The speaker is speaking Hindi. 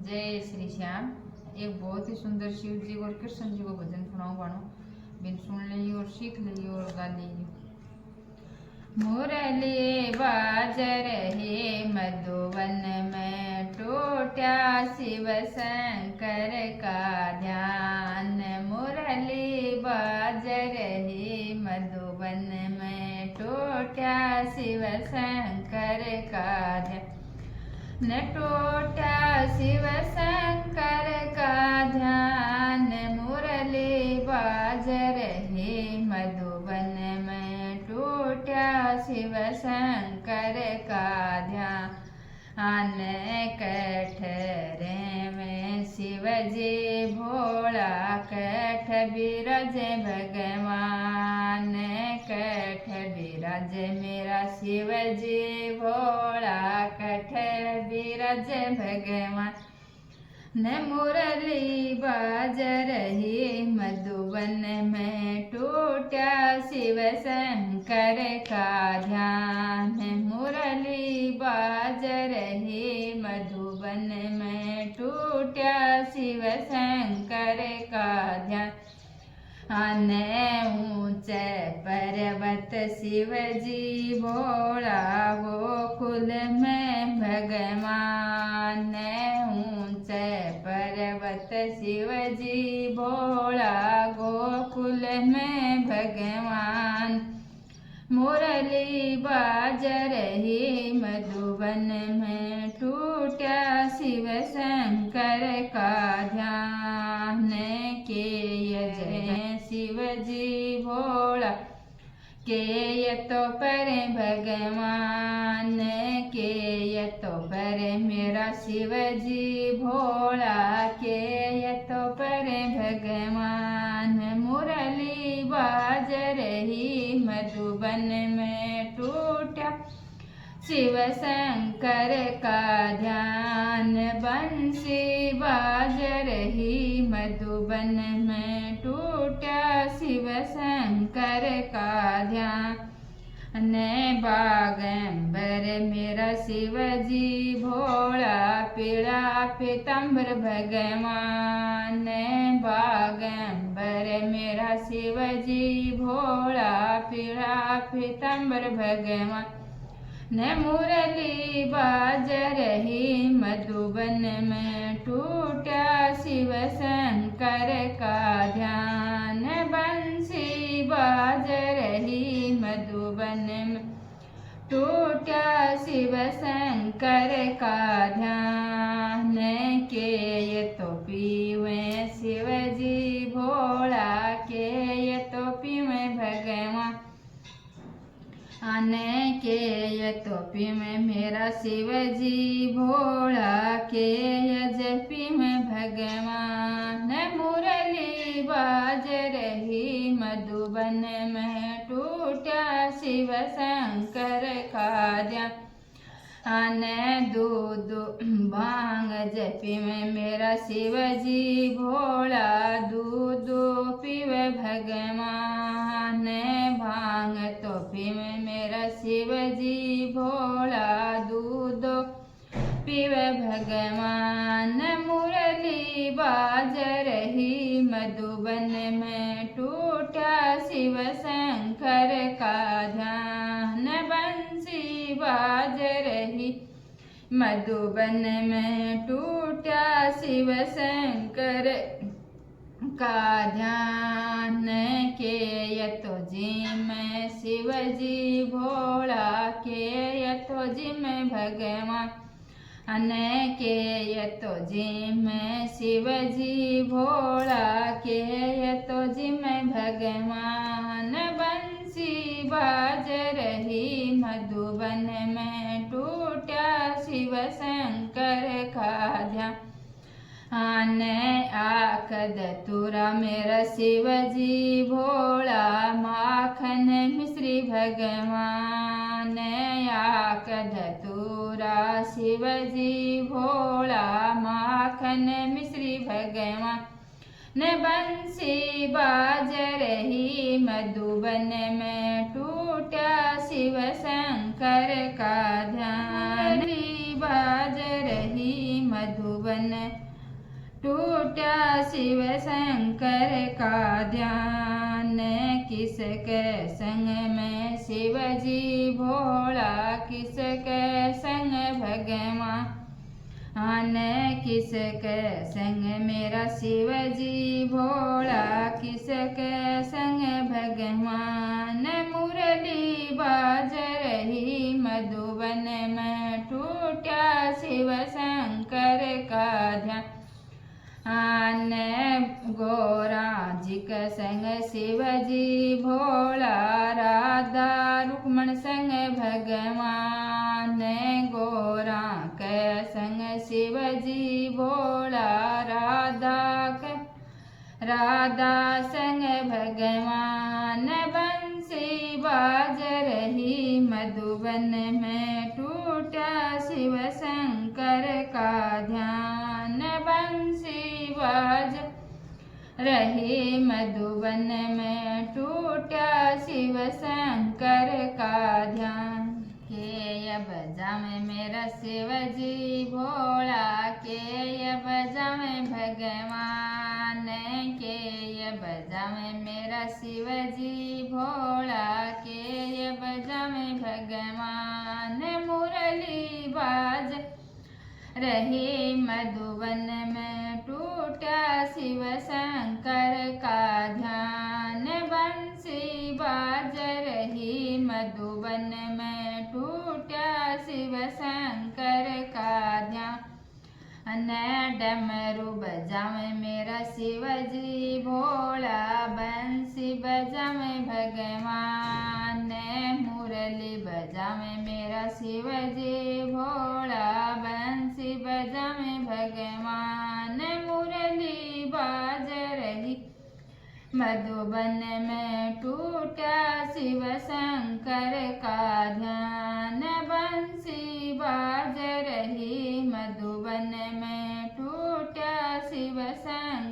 जय श्री श्याम। एक बहुत ही सुंदर शिव जी और कृष्ण जी को भजन सुनाओ बानो, बिन सुन ली और सीख ली और गा ली। मुरली बाज रहे मधुवन में टूटा शिव शंकर का ध्यान। मुरली बाज रहे मधुवन में टूटा शिव शंकर का ध्यान। न टूटा शिव शंकर का ध्यान। मुरली बाज रहे मधुबन में टूटा शिव शंकर का ध्यान। कठरे में शिव जी भोला कठ बिरज भगवान। कठ बिरज मेरा शिव जी भोला कठ बिरज भगवान। न मुरली बाज रही मधुबन में टूटा शिव शंकर का ध्यान। मुरली बाज रही मधुबन में टूटा शिव शंकर का ध्यान। ऊंचे पर्वत शिव जी भोला गोकुल में भगवान। ऊंचे पर्वत शिव जी भोला गोकुल में भगवान। मुरली बाज रही मधुबन में टूटा शिव शंकर का ध्यान। के जय शिव जी भोला के ये तो पर भगवान। के ये तो पर मेरा शिव जी भोला के ये तो पर भगवान। मुरली बाज रही मधुबन में टूटा शिव शंकर का ध्यान। बंसी बाज रही मधुबन में टूटा शिव शंकर का ध्यान। बागंबर मेरा शिव जी भोला पीड़ा पीतम्बर भगवान। बागंबर मेरा शिव जी भोला पीड़ा पीतम्बर भगवान। न मुरली बाज रही मधुबन में टूटा शिव शंकर का ध्यान। बंसी बाज रही मधुबन में टूटा शिव शंकर का ध्यान। के ये तो पीवे शिव जी भोला के ये तो पीवे भगवान। के ये टोपी में मेरा शिव जी भोला के यजपी में भगवान। मुरली बाज रही मधुबन में टूटा शिव शंकर का ध्यान। दूध भांग जपी में मेरा शिव जी भोला दूध पीवे भगवान। भांग तोपी में मेरा शिव जी भोला दूध पीवे भगवान। मुरली बाज रही मधुबन में टूटा शिव शंकर का ध्यान। बंसी बाज रही मधुबन में टूटा शिव शंकर का ध्यान। के ये तो जी में शिव जी भोला के ये तो जी में भगवान। के ये तो जी में शिव जी भोला के ये तो जी में भगवान। बंसी बाज रही मधुबन में टूटा शिव शंकर का ध्यान। आकद तुरा मेरा शिव जी भोला माखन मिश्री भगवान। आकद तुरा शिव जी भोला माखन मिश्री भगवान। बंसी बाज रही मधुबन में टूटा शिव शंकर का ध्यान। बाज रही मधुबन टूटा शिव शंकर का ध्यान। किसके संग में शिव जी भोला, किसके संग भगवान, किसके संग मेरा शिव जी भोला, किसके संग भगवान। मुरली बाज रही मधुबन में टूटा शिव शंकर का ध्यान। गोरा जी के संग शिव जी भोला, राधा रुक्मण संग भगवान। गोरा के संग शिव जी भोला, राधा संग भगवान। बंसी बाज रही मधुबन में टूटा शिव शंकर का ध्यान। बंसी बाज रही मधुबन में टूटा शिव शंकर का ध्यान। के बजावे मेरा शिव जी भोला, के बजावे भगवान। के बजावे मेरा शिव जी भोला, के बजावे भगवान। मुरली बाज रही मधुबन में टूटा शिव शंकर का ध्यान। बंसी बाज रही मधुबन में टूटा शिव शंकर का ध्यान। डमरू बजावे मेरा शिव जी भोला, बंसी बजावे भगवान। मुरली बजावे मेरा शिव जी भोला, बंसी बजावे भगवान। मुरली बाज रही मधुबन में टूटा शिव शंकर का ध्यान। बंसी बाज रही मधुबन में टूटा शिव शंकर